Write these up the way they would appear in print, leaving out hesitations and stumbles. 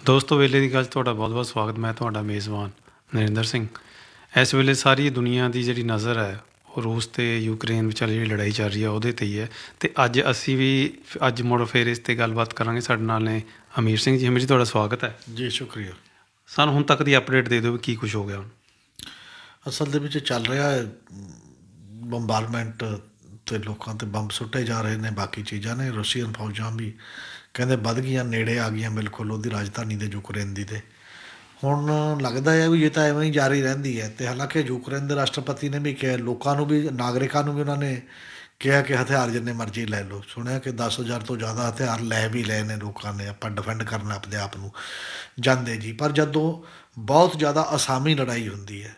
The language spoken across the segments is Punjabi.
ਦੋਸਤੋ ਵੇਲੇ ਦੀ ਗੱਲ 'ਚ ਤੁਹਾਡਾ ਬਹੁਤ-ਬਹੁਤ ਸਵਾਗਤ। ਮੈਂ ਤੁਹਾਡਾ ਮੇਜ਼ਬਾਨ ਨਰਿੰਦਰ ਸਿੰਘ। ਇਸ ਵੇਲੇ ਸਾਰੀ ਦੁਨੀਆ ਦੀ ਜਿਹੜੀ ਨਜ਼ਰ ਹੈ ਉਹ ਰੂਸ ਅਤੇ ਯੂਕਰੇਨ ਵਿਚਾਲੇ ਜਿਹੜੀ ਲੜਾਈ ਚੱਲ ਰਹੀ ਹੈ ਉਹਦੇ 'ਤੇ ਹੀ ਹੈ। ਅਤੇ ਅੱਜ ਮੁੜ ਫਿਰ ਇਸ 'ਤੇ ਗੱਲਬਾਤ ਕਰਾਂਗੇ। ਸਾਡੇ ਨਾਲ ਨੇ ਅਮੀਰ ਸਿੰਘ ਜੀ। ਅਮੀਰ ਜੀ, ਤੁਹਾਡਾ ਸਵਾਗਤ ਹੈ ਜੀ। ਸ਼ੁਕਰੀਆ। ਸਾਨੂੰ ਹੁਣ ਤੱਕ ਦੀ ਅਪਡੇਟ ਦੇ ਦਿਓ ਵੀ ਕੀ ਕੁਛ ਹੋ ਗਿਆ ਹੁਣ। ਅਸਲ ਦੇ ਵਿੱਚ ਚੱਲ ਰਿਹਾ ਹੈ ਬੰਬਾਰਮੈਂਟ ਅਤੇ ਲੋਕਾਂ 'ਤੇ ਬੰਬ ਸੁੱਟੇ ਜਾ ਰਹੇ ਨੇ। ਬਾਕੀ ਚੀਜ਼ਾਂ ਨੇ। ਰਸ਼ੀਅਨ ਫੌਜਾਂ ਵੀ ਕਹਿੰਦੇ ਵੱਧ ਗਈਆਂ, ਨੇੜੇ ਆ ਗਈਆਂ ਬਿਲਕੁਲ ਉਹਦੀ ਰਾਜਧਾਨੀ ਦੇ ਯੂਕਰੇਨ ਦੀ। ਅਤੇ ਹੁਣ ਲੱਗਦਾ ਹੈ ਵੀ ਇਹ ਤਾਂ ਐਵੇਂ ਹੀ ਜਾਰੀ ਰਹਿੰਦੀ ਹੈ। ਅਤੇ ਹਾਲਾਂਕਿ ਯੂਕਰੇਨ ਦੇ ਰਾਸ਼ਟਰਪਤੀ ਨੇ ਵੀ ਕਿਹਾ, ਲੋਕਾਂ ਨੂੰ ਵੀ, ਨਾਗਰਿਕਾਂ ਨੂੰ ਵੀ ਉਹਨਾਂ ਨੇ ਕਿਹਾ ਕਿ ਹਥਿਆਰ ਜਿੰਨੇ ਮਰਜ਼ੀ ਲੈ ਲਓ। ਸੁਣਿਆ ਕਿ 10,000 ਤੋਂ ਜ਼ਿਆਦਾ ਹਥਿਆਰ ਲੈ ਵੀ ਲਏ ਨੇ ਲੋਕਾਂ ਨੇ। ਆਪਾਂ ਡਿਫੈਂਡ ਕਰਨਾ ਆਪਣੇ ਆਪ ਨੂੰ ਜਾਂਦੇ ਜੀ। ਪਰ ਜਦੋਂ ਬਹੁਤ ਜ਼ਿਆਦਾ ਅਸਾਮੀ ਲੜਾਈ ਹੁੰਦੀ ਹੈ,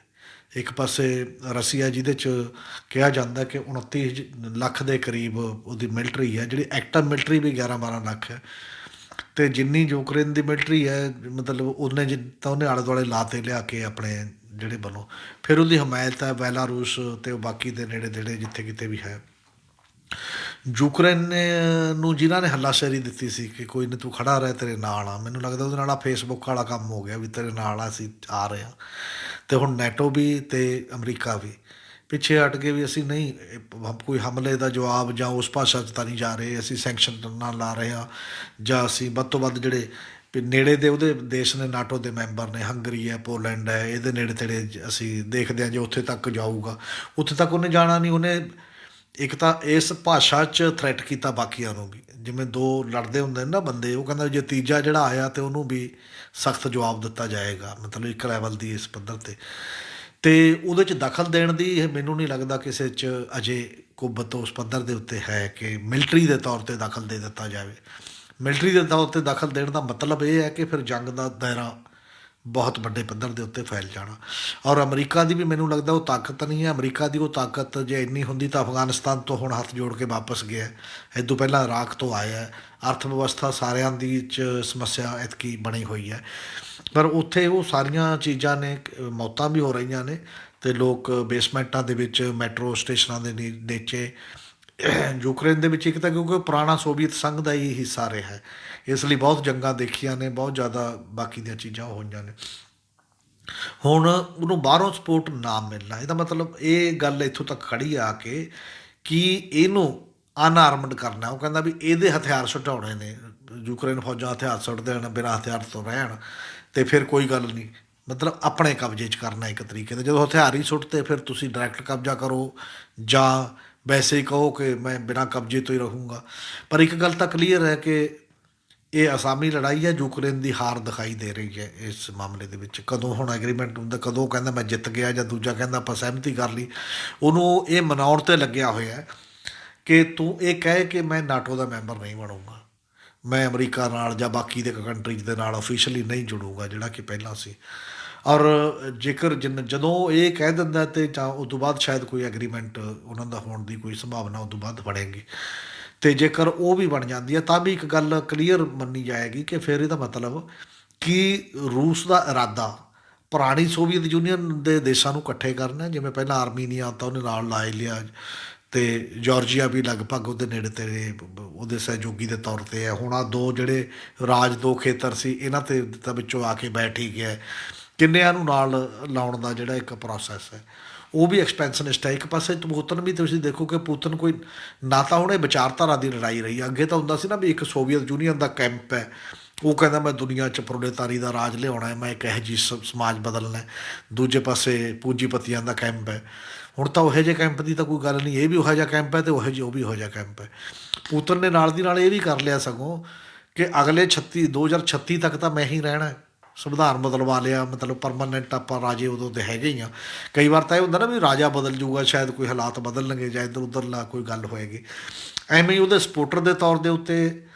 ਇੱਕ ਪਾਸੇ ਰਸੀਆ ਜਿਹਦੇ 'ਚ ਕਿਹਾ ਜਾਂਦਾ ਕਿ 29 ਲੱਖ ਦੇ ਕਰੀਬ ਉਹਦੀ ਮਿਲਟਰੀ ਹੈ, ਜਿਹੜੀ ਐਕਟਿਵ ਮਿਲਟਰੀ ਵੀ 11-12 ਲੱਖ ਹੈ। ਅਤੇ ਜਿੰਨੀ ਯੂਕਰੇਨ ਦੀ ਮਿਲਟਰੀ ਹੈ, ਮਤਲਬ ਉਹਨੇ ਤਾਂ ਉਹਨੇ ਆਲੇ ਦੁਆਲੇ ਲਾਤੇ ਲਿਆ ਕੇ ਆਪਣੇ ਜਿਹੜੇ ਵੱਲੋਂ। ਫਿਰ ਉਹਦੀ ਹਮਾਇਤ ਹੈ ਬੈਲਾਰੂਸ ਅਤੇ ਉਹ ਬਾਕੀ ਦੇ ਨੇੜੇ ਤੇੜੇ ਜਿੱਥੇ ਕਿਤੇ ਵੀ ਹੈ। ਯੂਕਰੇਨ ਨੂੰ ਜਿਨ੍ਹਾਂ ਨੇ ਹੱਲਾਸ਼ੇਰੀ ਦਿੱਤੀ ਸੀ ਕਿ ਕੋਈ ਨਹੀਂ ਤੂੰ ਖੜਾ ਰਹਿ, ਤੇਰੇ ਨਾਲ ਆ, ਮੈਨੂੰ ਲੱਗਦਾ ਉਹਦੇ ਨਾਲ ਆ ਫੇਸਬੁੱਕ ਵਾਲਾ ਕੰਮ ਹੋ ਗਿਆ ਵੀ ਤੇਰੇ ਨਾਲ ਆ, ਅਸੀਂ ਆ ਰਹੇ ਹਾਂ। ਅਤੇ ਹੁਣ ਨੈਟੋ ਵੀ ਅਤੇ ਅਮਰੀਕਾ ਵੀ ਪਿੱਛੇ ਹਟ ਕੇ ਵੀ ਅਸੀਂ ਨਹੀਂ ਕੋਈ ਹਮਲੇ ਦਾ ਜਵਾਬ ਜਾਂ ਉਸ ਭਾਸ਼ਾ 'ਚ ਤਾਂ ਨਹੀਂ ਜਾ ਰਹੇ, ਅਸੀਂ ਸੈਂਕਸ਼ਨ ਨਾਲ ਲਾ ਰਹੇ ਹਾਂ, ਜਾਂ ਅਸੀਂ ਵੱਧ ਤੋਂ ਵੱਧ ਜਿਹੜੇ ਵੀ ਨੇੜੇ ਦੇ ਉਹਦੇ ਦੇਸ਼ ਨੇ ਨਾਟੋ ਦੇ ਮੈਂਬਰ ਨੇ, ਹੰਗਰੀ ਹੈ, ਪੋਲੈਂਡ ਹੈ, ਇਹਦੇ ਨੇੜੇ ਤੇੜੇ ਅਸੀਂ ਦੇਖਦੇ ਹਾਂ ਜੇ ਉੱਥੇ ਤੱਕ ਜਾਊਗਾ। ਉੱਥੇ ਤੱਕ ਉਹਨੇ ਜਾਣਾ ਨਹੀਂ। ਉਹਨੇ ਇੱਕ ਤਾਂ ਇਸ ਭਾਸ਼ਾ 'ਚ ਥ੍ਰੈਟ ਕੀਤਾ ਬਾਕੀਆਂ ਨੂੰ ਵੀ, ਜਿਵੇਂ ਦੋ ਲੜਦੇ ਹੁੰਦੇ ਨੇ ਨਾ ਬੰਦੇ, ਉਹ ਕਹਿੰਦਾ ਜੇ ਤੀਜਾ ਜਿਹੜਾ ਆਇਆ ਤਾਂ ਉਹਨੂੰ ਵੀ ਸਖਤ ਜਵਾਬ ਦਿੱਤਾ ਜਾਏਗਾ, ਮਤਲਬ ਇੱਕ ਲੈਵਲ ਦੀ ਇਸ ਪੱਧਰ 'ਤੇ। ਅਤੇ ਉਹਦੇ 'ਚ ਦਖਲ ਦੇਣ ਦੀ ਇਹ ਮੈਨੂੰ ਨਹੀਂ ਲੱਗਦਾ ਕਿਸੇ 'ਚ ਅਜੇ ਕੁਵੱਤ ਉਸ ਪੱਧਰ ਦੇ ਉੱਤੇ ਹੈ ਕਿ ਮਿਲਟਰੀ ਦੇ ਤੌਰ 'ਤੇ ਦਖਲ ਦੇ ਦਿੱਤਾ ਜਾਵੇ। ਮਿਲਟਰੀ ਦੇ ਤੌਰ 'ਤੇ ਦਖਲ ਦੇਣ ਦਾ ਮਤਲਬ ਇਹ ਹੈ ਕਿ ਫਿਰ ਜੰਗ ਦਾ ਦਾਇਰਾ ਬਹੁਤ ਵੱਡੇ ਪੱਧਰ ਦੇ ਉੱਤੇ ਫੈਲ ਜਾਣਾ। ਔਰ ਅਮਰੀਕਾ ਦੀ ਵੀ ਮੈਨੂੰ ਲੱਗਦਾ ਉਹ ਤਾਕਤ ਨਹੀਂ ਹੈ। ਅਮਰੀਕਾ ਦੀ ਉਹ ਤਾਕਤ ਜੇ ਇੰਨੀ ਹੁੰਦੀ ਤਾਂ ਅਫਗਾਨਿਸਤਾਨ ਤੋਂ ਹੁਣ ਹੱਥ ਜੋੜ ਕੇ ਵਾਪਸ ਗਿਆ। ਇਹ ਤੋਂ ਪਹਿਲਾਂ ਇਰਾਕ ਤੋਂ ਆਇਆ। ਅਰਥ ਵਿਵਸਥਾ ਸਾਰਿਆਂ ਦੀ 'ਚ ਸਮੱਸਿਆ ਐਤਕੀ ਬਣੀ ਹੋਈ ਹੈ। ਪਰ ਉੱਥੇ ਉਹ ਸਾਰੀਆਂ ਚੀਜ਼ਾਂ ਨੇ, ਮੌਤਾਂ ਵੀ ਹੋ ਰਹੀਆਂ ਨੇ ਅਤੇ ਲੋਕ ਬੇਸਮੈਂਟਾਂ ਦੇ ਵਿੱਚ, ਮੈਟਰੋ ਸਟੇਸ਼ਨਾਂ ਦੇ ਨੀਚੇ। ਯੂਕਰੇਨ ਦੇ ਵਿੱਚ ਇੱਕ ਤਾਂ ਕਿਉਂਕਿ ਉਹ ਪੁਰਾਣਾ ਸੋਵੀਅਤ ਸੰਘ ਦਾ ਹੀ ਹਿੱਸਾ ਰਿਹਾ ਹੈ, ਇਸ ਲਈ ਬਹੁਤ ਜੰਗਾਂ ਦੇਖੀਆਂ ਨੇ, ਬਹੁਤ ਜ਼ਿਆਦਾ ਬਾਕੀ ਦੀਆਂ ਚੀਜ਼ਾਂ ਹੋਈਆਂ ਨੇ। ਹੁਣ ਉਹਨੂੰ ਬਾਹਰੋਂ ਸਪੋਰਟ ਨਾ ਮਿਲਣਾ, ਇਹਦਾ ਮਤਲਬ ਇਹ ਗੱਲ ਇੱਥੋਂ ਤੱਕ ਖੜੀ ਆ ਕੇ ਕਿ ਇਹਨੂੰ ਅਨਆਰਮਡ ਕਰਨਾ। ਉਹ ਕਹਿੰਦਾ ਵੀ ਇਹਦੇ ਹਥਿਆਰ ਸੁਟਾਉਣੇ ਨੇ, ਯੂਕਰੇਨ ਫੌਜਾਂ ਹਥਿਆਰ ਸੁੱਟ ਦੇਣ, ਬਿਨਾਂ ਹਥਿਆਰ ਤੋਂ ਰਹਿਣ, ਅਤੇ ਫਿਰ ਕੋਈ ਗੱਲ ਨਹੀਂ, ਮਤਲਬ ਆਪਣੇ ਕਬਜ਼ੇ 'ਚ ਕਰਨਾ ਇੱਕ ਤਰੀਕੇ ਦਾ। ਜਦੋਂ ਹਥਿਆਰ ਹੀ ਸੁੱਟਤੇ ਫਿਰ ਤੁਸੀਂ ਡਾਇਰੈਕਟ ਕਬਜ਼ਾ ਕਰੋ ਜਾਂ ਵੈਸੇ ਹੀ ਕਹੋ ਕਿ ਮੈਂ ਬਿਨਾਂ ਕਬਜ਼ੇ ਤੋਂ ਹੀ ਰਹੂੰਗਾ। ਪਰ ਇੱਕ ਗੱਲ ਤਾਂ ਕਲੀਅਰ ਹੈ ਕਿ ਇਹ ਅਸਾਮੀ ਲੜਾਈ ਹੈ। ਯੂਕਰੇਨ ਦੀ ਹਾਰ ਦਿਖਾਈ ਦੇ ਰਹੀ ਹੈ ਇਸ ਮਾਮਲੇ ਦੇ ਵਿੱਚ। ਕਦੋਂ ਹੁਣ ਐਗਰੀਮੈਂਟ ਹੁੰਦਾ, ਕਦੋਂ ਕਹਿੰਦਾ ਮੈਂ ਜਿੱਤ ਗਿਆ, ਜਾਂ ਦੂਜਾ ਕਹਿੰਦਾ ਆਪਾਂ ਸਹਿਮਤੀ ਕਰ ਲਈ। ਉਹਨੂੰ ਇਹ ਮਨਾਉਣ 'ਤੇ ਲੱਗਿਆ ਹੋਇਆ ਕਿ ਤੂੰ ਇਹ ਕਹੇ ਕਿ ਮੈਂ ਨਾਟੋ ਦਾ ਮੈਂਬਰ ਨਹੀਂ ਬਣੂੰਗਾ, ਮੈਂ ਅਮਰੀਕਾ ਨਾਲ ਜਾਂ ਬਾਕੀ ਦੇ ਕੰਟਰੀਜ਼ ਦੇ ਨਾਲ ਓਫੀਸ਼ਲੀ ਨਹੀਂ ਜੁੜੂਗਾ ਜਿਹੜਾ ਕਿ ਪਹਿਲਾਂ ਸੀ। ਔਰ ਜੇਕਰ ਜਦੋਂ ਇਹ ਕਹਿ ਦਿੰਦਾ ਅਤੇ ਜਾਂ ਉਸ ਤੋਂ ਬਾਅਦ ਸ਼ਾਇਦ ਕੋਈ ਐਗਰੀਮੈਂਟ ਉਹਨਾਂ ਦਾ ਹੋਣ ਦੀ ਕੋਈ ਸੰਭਾਵਨਾ ਉਸ ਤੋਂ ਬਾਅਦ ਬਣੇਗੀ। ਅਤੇ ਜੇਕਰ ਉਹ ਵੀ ਬਣ ਜਾਂਦੀ ਹੈ ਤਾਂ ਵੀ ਇੱਕ ਗੱਲ ਕਲੀਅਰ ਮੰਨੀ ਜਾਏਗੀ ਕਿ ਫਿਰ ਇਹਦਾ ਮਤਲਬ ਕਿ ਰੂਸ ਦਾ ਇਰਾਦਾ ਪੁਰਾਣੀ ਸੋਵੀਅਤ ਯੂਨੀਅਨ ਦੇ ਦੇਸ਼ਾਂ ਨੂੰ ਇਕੱਠੇ ਕਰਨਾ, ਜਿਵੇਂ ਪਹਿਲਾਂ ਆਰਮੀਨੀਆ ਤਾਂ ਉਹਨੇ ਨਾਲ ਲਾ ਹੀ ਲਿਆ, ਅਤੇ ਜਾਰਜੀਆ ਵੀ ਲਗਭਗ ਉਹਦੇ ਨੇੜੇ ਤੇੜੇ ਉਹਦੇ ਸਹਿਯੋਗੀ ਦੇ ਤੌਰ 'ਤੇ ਹੈ। ਹੁਣ ਆਹ ਦੋ ਜਿਹੜੇ ਦੋ ਖੇਤਰ ਸੀ, ਇਹਨਾਂ 'ਤੇ ਤਾਂ ਵਿੱਚੋਂ ਆ ਕੇ ਬੈਠ ਹੀ ਗਿਆ। ਕਿੰਨਿਆਂ ਨੂੰ ਨਾਲ ਲਾਉਣ ਦਾ ਜਿਹੜਾ ਇੱਕ ਪ੍ਰੋਸੈਸ ਹੈ ਉਹ ਵੀ ਐਕਸਪੈਂਸ਼ਨਿਸਟ ਹੈ। ਇੱਕ ਪਾਸੇ ਪੁਤਨ ਵੀ ਤੁਸੀਂ ਦੇਖੋ ਕਿ ਪੁਤਨ ਕੋਈ ਨਾ ਤਾਂ ਉਹਨੇ ਵਿਚਾਰਧਾਰਾ ਦੀ ਲੜਾਈ ਰਹੀ। ਅੱਗੇ ਤਾਂ ਹੁੰਦਾ ਸੀ ਨਾ ਵੀ ਇੱਕ ਸੋਵੀਅਤ ਯੂਨੀਅਨ ਦਾ ਕੈਂਪ ਹੈ, ਉਹ ਕਹਿੰਦਾ ਮੈਂ ਦੁਨੀਆ 'ਚ ਪ੍ਰੋਲੇਤਾਰੀ ਦਾ ਰਾਜ ਲਿਆਉਣਾ ਹੈ, ਮੈਂ ਇੱਕ ਇਹੋ ਜਿਹੀ ਸਮਾਜ ਬਦਲਣਾ। ਦੂਜੇ ਪਾਸੇ ਪੂੰਜੀਪਤੀਆਂ ਦਾ ਕੈਂਪ ਹੈ। ਹੁਣ ਤਾਂ ਉਹੋ ਜਿਹੇ ਕੈਂਪ ਦੀ ਤਾਂ ਕੋਈ ਗੱਲ ਨਹੀਂ, ਇਹ ਵੀ ਉਹੋ ਜਿਹਾ ਕੈਂਪ ਹੈ ਅਤੇ ਉਹ ਵੀ ਉਹੋ ਜਿਹਾ ਕੈਂਪ ਹੈ। ਪੁਤਨ ਨੇ ਨਾਲ ਦੀ ਨਾਲ ਇਹ ਵੀ ਕਰ ਲਿਆ ਸਗੋਂ ਕਿ ਅਗਲੇ 2036 ਤੱਕ ਤਾਂ ਮੈਂ ਹੀ ਰਹਿਣਾ, ਸੰਵਿਧਾਨ ਬਦਲਵਾ ਲਿਆ, ਮਤਲਬ ਪਰਮਾਨੈਂਟ ਆਪਾਂ ਰਾਜੇ ਉਦੋਂ ਦੇ ਹੈਗੇ ਹੀ ਹਾਂ। ਕਈ ਵਾਰ ਤਾਂ ਇਹ ਹੁੰਦਾ ਨਾ ਵੀ ਰਾਜਾ ਬਦਲ ਜੂਗਾ, ਸ਼ਾਇਦ ਕੋਈ ਹਾਲਾਤ ਬਦਲਣਗੇ ਜਾਂ ਇੱਧਰ ਉੱਧਰਲਾ ਕੋਈ ਗੱਲ ਹੋਏਗੀ। ਐਵੇਂ ਹੀ ਉਹਦੇ ਸਪੋਰਟਰ ਦੇ ਤੌਰ ਦੇ ਉੱਤੇ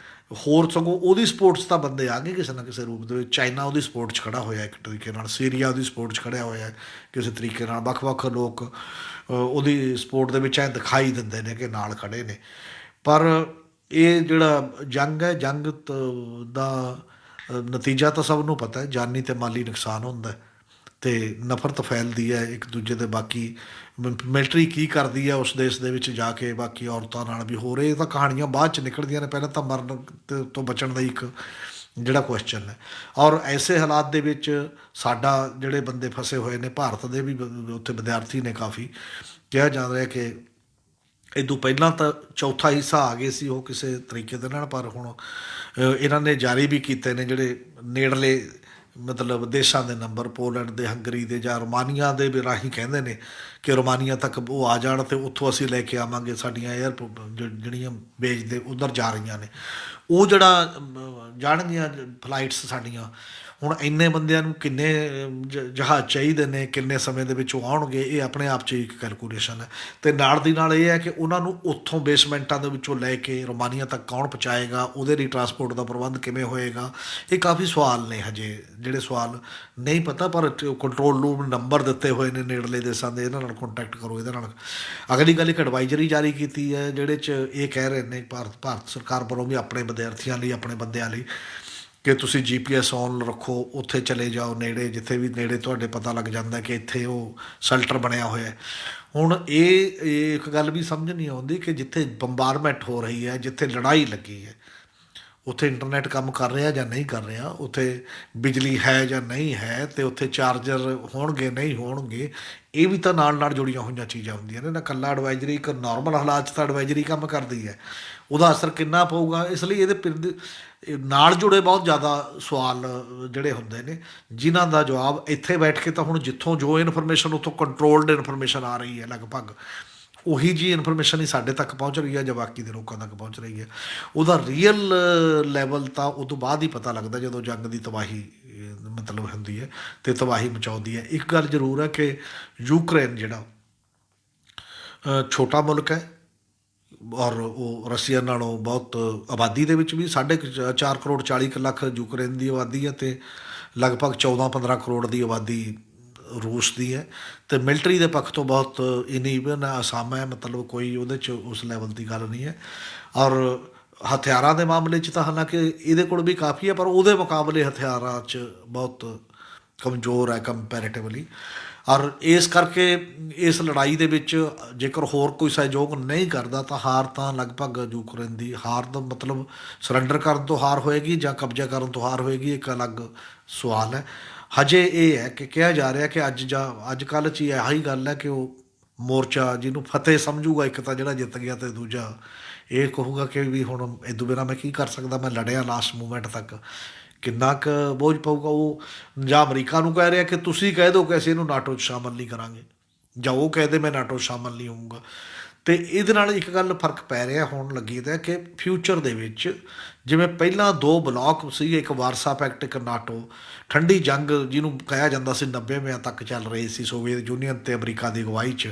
ਹੋਰ ਸਗੋਂ ਉਹਦੀ ਸਪੋਰਟਸ ਤਾਂ ਬੰਦੇ ਆ ਗਏ ਕਿਸੇ ਨਾ ਕਿਸੇ ਰੂਪ ਦੇ ਵਿੱਚ। ਚਾਈਨਾ ਉਹਦੀ ਸਪੋਰਟ 'ਚ ਖੜਾ ਹੋਇਆ ਇੱਕ ਤਰੀਕੇ ਨਾਲ, ਸੀਰੀਆ ਉਹਦੀ ਸਪੋਰਟ 'ਚ ਖੜਿਆ ਹੋਇਆ ਕਿਸੇ ਤਰੀਕੇ ਨਾਲ, ਵੱਖ-ਵੱਖ ਲੋਕ ਉਹਦੀ ਸਪੋਰਟ ਦੇ ਵਿੱਚ ਐਂ ਦਿਖਾਈ ਦਿੰਦੇ ਨੇ ਕਿ ਨਾਲ ਖੜੇ ਨੇ। ਪਰ ਇਹ ਜਿਹੜਾ ਜੰਗ ਹੈ, ਜੰਗ ਦਾ ਨਤੀਜਾ ਤਾਂ ਸਭ ਨੂੰ ਪਤਾ ਹੈ, ਜਾਨੀ ਅਤੇ ਮਾਲੀ ਨੁਕਸਾਨ ਹੁੰਦਾ ਅਤੇ ਨਫ਼ਰਤ ਫੈਲਦੀ ਹੈ ਇੱਕ ਦੂਜੇ ਦੇ। ਬਾਕੀ ਮਿਲਟਰੀ ਕੀ ਕਰਦੀ ਹੈ ਉਸ ਦੇਸ਼ ਦੇ ਵਿੱਚ ਜਾ ਕੇ ਬਾਕੀ ਔਰਤਾਂ ਨਾਲ ਵੀ ਹੋ ਰਹੇ, ਇਹ ਤਾਂ ਕਹਾਣੀਆਂ ਬਾਅਦ 'ਚ ਨਿਕਲਦੀਆਂ ਨੇ। ਪਹਿਲਾਂ ਤਾਂ ਮਰਨ ਤੋਂ ਬਚਣ ਦਾ ਇੱਕ ਜਿਹੜਾ ਕੁਐਸਚਨ ਹੈ। ਔਰ ਐਸੇ ਹਾਲਾਤ ਦੇ ਵਿੱਚ ਸਾਡਾ ਜਿਹੜੇ ਬੰਦੇ ਫਸੇ ਹੋਏ ਨੇ, ਭਾਰਤ ਦੇ ਵੀ ਉੱਥੇ ਵਿਦਿਆਰਥੀ ਨੇ ਕਾਫੀ, ਕਿਹਾ ਜਾ ਰਿਹਾ ਕਿ ਇਦੋਂ ਪਹਿਲਾਂ ਤਾਂ ਚੌਥਾ ਹਿੱਸਾ ਆ ਗਏ ਸੀ ਉਹ ਕਿਸੇ ਤਰੀਕੇ ਦੇ ਨਾਲ, ਪਰ ਹੁਣ ਇਹਨਾਂ ਨੇ ਜਾਰੀ ਵੀ ਕੀਤੇ ਨੇ ਜਿਹੜੇ ਨੇੜਲੇ ਮਤਲਬ ਦੇਸ਼ਾਂ ਦੇ ਨੰਬਰ, ਪੋਲੈਂਡ ਦੇ, ਹੰਗਰੀ ਦੇ ਜਾਂ ਰੋਮਾਨੀਆ ਦੇ ਵੀ ਰਾਹੀਂ ਕਹਿੰਦੇ ਨੇ ਕਿ ਰੋਮਾਨੀਆ ਤੱਕ ਉਹ ਆ ਜਾਣ ਅਤੇ ਉੱਥੋਂ ਅਸੀਂ ਲੈ ਕੇ ਆਵਾਂਗੇ। ਸਾਡੀਆਂ ਜਿਹੜੀਆਂ ਵੇਚਦੇ ਉੱਧਰ ਜਾ ਰਹੀਆਂ ਨੇ, ਉਹ ਜਿਹੜਾ ਜਾਣਗੀਆਂ ਫਲਾਈਟਸ ਸਾਡੀਆਂ। ਹੁਣ ਇੰਨੇ ਬੰਦਿਆਂ ਨੂੰ ਕਿੰਨੇ ਜਹਾਜ਼ ਚਾਹੀਦੇ ਨੇ, ਕਿੰਨੇ ਸਮੇਂ ਦੇ ਵਿੱਚ ਉਹ ਆਉਣਗੇ, ਇਹ ਆਪਣੇ ਆਪ 'ਚ ਇੱਕ ਕੈਲਕੂਲੇਸ਼ਨ ਹੈ। ਅਤੇ ਨਾਲ ਦੀ ਨਾਲ ਇਹ ਹੈ ਕਿ ਉਹਨਾਂ ਨੂੰ ਉੱਥੋਂ ਬੇਸਮੈਂਟਾਂ ਦੇ ਵਿੱਚੋਂ ਲੈ ਕੇ ਰੋਮਾਨੀਆ ਤੱਕ ਕੌਣ ਪਹੁੰਚਾਏਗਾ, ਉਹਦੇ ਲਈ ਟਰਾਂਸਪੋਰਟ ਦਾ ਪ੍ਰਬੰਧ ਕਿਵੇਂ ਹੋਏਗਾ। ਇਹ ਕਾਫੀ ਸਵਾਲ ਨੇ ਹਜੇ, ਜਿਹੜੇ ਸਵਾਲ ਨਹੀਂ ਪਤਾ, ਪਰ ਕੰਟਰੋਲ ਰੂਮ ਨੰਬਰ ਦਿੱਤੇ ਹੋਏ ਨੇ ਨੇੜਲੇ ਦੇਸ਼ਾਂ ਦੇ, ਇਹਨਾਂ ਨਾਲ ਕੰਟੈਕਟ ਕਰੋ। ਇਹਦੇ ਨਾਲ ਅਗਲੀ ਗੱਲ, ਇੱਕ ਐਡਵਾਈਜ਼ਰੀ ਜਾਰੀ ਕੀਤੀ ਹੈ ਜਿਹਦੇ 'ਚ ਇਹ ਕਹਿ ਰਹੇ ਨੇ ਭਾਰਤ ਸਰਕਾਰ ਵੱਲੋਂ ਵੀ ਆਪਣੇ ਵਿਦਿਆਰਥੀਆਂ ਲਈ, ਆਪਣੇ ਬੰਦਿਆਂ ਲਈ, ਕਿ ਤੁਸੀਂ GPS ਔਨ ਰੱਖੋ, ਉੱਥੇ ਚਲੇ ਜਾਓ ਨੇੜੇ, ਜਿੱਥੇ ਵੀ ਨੇੜੇ ਤੁਹਾਡੇ ਪਤਾ ਲੱਗ ਜਾਂਦਾ ਕਿ ਇੱਥੇ ਉਹ ਸ਼ੈਲਟਰ ਬਣਿਆ ਹੋਇਆ। ਹੁਣ ਇਹ ਇੱਕ ਗੱਲ ਵੀ ਸਮਝ ਨਹੀਂ ਆਉਂਦੀ ਕਿ ਜਿੱਥੇ ਬੰਬਾਰਮੈਂਟ ਹੋ ਰਹੀ ਹੈ, ਜਿੱਥੇ ਲੜਾਈ ਲੱਗੀ ਹੈ, ਉੱਥੇ ਇੰਟਰਨੈਟ ਕੰਮ ਕਰ ਰਿਹਾ ਜਾਂ ਨਹੀਂ ਕਰ ਰਿਹਾ, ਉੱਥੇ ਬਿਜਲੀ ਹੈ ਜਾਂ ਨਹੀਂ ਹੈ, ਅਤੇ ਉੱਥੇ ਚਾਰਜਰ ਹੋਣਗੇ ਨਹੀਂ ਹੋਣਗੇ, ਇਹ ਵੀ ਤਾਂ ਨਾਲ ਜੁੜੀਆਂ ਹੋਈਆਂ ਚੀਜ਼ਾਂ ਹੁੰਦੀਆਂ ਨੇ ਨਾ। ਇਕੱਲਾ ਐਡਵਾਈਜ਼ਰੀ ਇੱਕ ਨੋਰਮਲ ਹਾਲਾਤ 'ਚ ਤਾਂ ਐਡਵਾਈਜ਼ਰੀ ਕੰਮ ਕਰਦੀ ਹੈ, ਉਹਦਾ ਅਸਰ ਕਿੰਨਾ ਪਊਗਾ। ਇਸ ਲਈ ਇਹਦੇ ਨਾਲ ਜੁੜੇ ਬਹੁਤ ਜ਼ਿਆਦਾ ਸਵਾਲ ਜਿਹੜੇ ਹੁੰਦੇ ਨੇ, ਜਿਨ੍ਹਾਂ ਦਾ ਜਵਾਬ ਇੱਥੇ ਬੈਠ ਕੇ ਤਾਂ ਹੁਣ ਜਿੱਥੋਂ ਜੋ ਇਨਫੋਰਮੇਸ਼ਨ ਉੱਥੋਂ ਕੰਟਰੋਲਡ ਇਨਫੋਰਮੇਸ਼ਨ ਆ ਰਹੀ ਹੈ, ਲਗਭਗ ਉਹੀ ਜਿਹੀ ਇਨਫੋਰਮੇਸ਼ਨ ਹੀ ਸਾਡੇ ਤੱਕ ਪਹੁੰਚ ਰਹੀ ਹੈ ਜਾਂ ਬਾਕੀ ਦੇ ਲੋਕਾਂ ਤੱਕ ਪਹੁੰਚ ਰਹੀ ਹੈ। ਉਹਦਾ ਰੀਅਲ ਲੈਵਲ ਤਾਂ ਉਹ ਤੋਂ ਬਾਅਦ ਹੀ ਪਤਾ ਲੱਗਦਾ, ਜਦੋਂ ਜੰਗ ਦੀ ਤਬਾਹੀ ਮਤਲਬ ਹੁੰਦੀ ਹੈ ਅਤੇ ਤਬਾਹੀ ਮਚਾਉਂਦੀ ਹੈ। ਇੱਕ ਗੱਲ ਜ਼ਰੂਰ ਹੈ ਕਿ ਯੂਕਰੇਨ ਜਿਹੜਾ ਛੋਟਾ ਮੁਲਕ ਹੈ, ਔਰ ਉਹ ਰਸ਼ੀਆ ਨਾਲੋਂ ਬਹੁਤ ਆਬਾਦੀ ਦੇ ਵਿੱਚ ਵੀ 4.5 ਕਰੋੜ 40 ਲੱਖ ਯੂਕਰੇਨ ਦੀ ਆਬਾਦੀ ਹੈ, ਅਤੇ ਲਗਭਗ 14-15 ਕਰੋੜ ਦੀ ਆਬਾਦੀ ਰੂਸ ਦੀ ਹੈ। ਅਤੇ ਮਿਲਟਰੀ ਦੇ ਪੱਖ ਤੋਂ ਬਹੁਤ ਇਨਈਵਨ ਅਸਾਮਾ ਹੈ, ਮਤਲਬ ਕੋਈ ਉਹਦੇ 'ਚ ਉਸ ਲੈਵਲ ਦੀ ਗੱਲ ਨਹੀਂ ਹੈ। ਔਰ ਹਥਿਆਰਾਂ ਦੇ ਮਾਮਲੇ 'ਚ ਤਾਂ ਹਾਲਾਂਕਿ ਇਹਦੇ ਕੋਲ ਵੀ ਕਾਫੀ ਹੈ, ਪਰ ਉਹਦੇ ਮੁਕਾਬਲੇ ਹਥਿਆਰਾਂ 'ਚ ਬਹੁਤ ਕਮਜ਼ੋਰ ਹੈ ਕੰਪੈਰੇਟਿਵਲੀ। ਔਰ ਇਸ ਕਰਕੇ ਇਸ ਲੜਾਈ ਦੇ ਵਿੱਚ ਜੇਕਰ ਹੋਰ ਕੋਈ ਸਹਿਯੋਗ ਨਹੀਂ ਕਰਦਾ ਤਾਂ ਹਾਰ ਤਾਂ ਲਗਭਗ ਯੂਕਰੇਨ ਦੀ ਹਾਰ ਦਾ ਮਤਲਬ ਸਰੈਂਡਰ ਕਰਨ ਤੋਂ ਹਾਰ ਹੋਏਗੀ ਜਾਂ ਕਬਜ਼ਾ ਕਰਨ ਤੋਂ ਹਾਰ ਹੋਏਗੀ, ਇੱਕ ਅਲੱਗ ਸਵਾਲ ਹੈ। ਹਜੇ ਇਹ ਹੈ ਕਿ ਕਿਹਾ ਜਾ ਰਿਹਾ ਕਿ ਅੱਜ ਕੱਲ੍ਹ 'ਚ ਹੀ ਇਹੀ ਗੱਲ ਹੈ ਕਿ ਉਹ ਮੋਰਚਾ ਜਿਹਨੂੰ ਫਤਿਹ ਸਮਝੂਗਾ ਇੱਕ ਤਾਂ ਜਿਹੜਾ ਜਿੱਤ ਗਿਆ, ਅਤੇ ਦੂਜਾ ਇਹ ਕਹੂਗਾ ਕਿ ਵੀ ਹੁਣ ਇਦੋਂ ਬਿਨਾਂ ਮੈਂ ਕੀ ਕਰ ਸਕਦਾ, ਮੈਂ ਲੜਿਆ ਲਾਸਟ ਮੂਮੈਂਟ ਤੱਕ। ਕਿੰਨਾ ਕੁ ਬੋਝ ਪਊਗਾ ਉਹ, ਜਾਂ ਅਮਰੀਕਾ ਨੂੰ ਕਹਿ ਰਿਹਾ ਕਿ ਤੁਸੀਂ ਕਹਿ ਦਿਓ ਕਿ ਅਸੀਂ ਇਹਨੂੰ ਨਾਟੋ 'ਚ ਸ਼ਾਮਲ ਨਹੀਂ ਕਰਾਂਗੇ, ਜਾਂ ਉਹ ਕਹਿ ਦੇ ਮੈਂ ਨਾਟੋ 'ਚ ਸ਼ਾਮਲ ਨਹੀਂ ਹੋਊਂਗਾ। ਅਤੇ ਇਹਦੇ ਨਾਲ ਇੱਕ ਗੱਲ ਫਰਕ ਪੈ ਰਿਹਾ ਹੋਣ ਲੱਗੀ ਤਾਂ ਕਿ ਫਿਊਚਰ ਦੇ ਵਿੱਚ ਜਿਵੇਂ ਪਹਿਲਾਂ 2 ਬਲਾਕ ਸੀ, ਇੱਕ ਵਾਰਸਾ ਪੈਕਟ, ਇੱਕ ਨਾਟੋ, ਠੰਡੀ ਜੰਗ ਜਿਹਨੂੰ ਕਿਹਾ ਜਾਂਦਾ ਸੀ 90ਵਿਆਂ ਤੱਕ ਚੱਲ ਰਹੀ ਸੀ ਸੋਵੀਅਤ ਯੂਨੀਅਨ ਅਤੇ ਅਮਰੀਕਾ ਦੀ ਅਗਵਾਈ 'ਚ,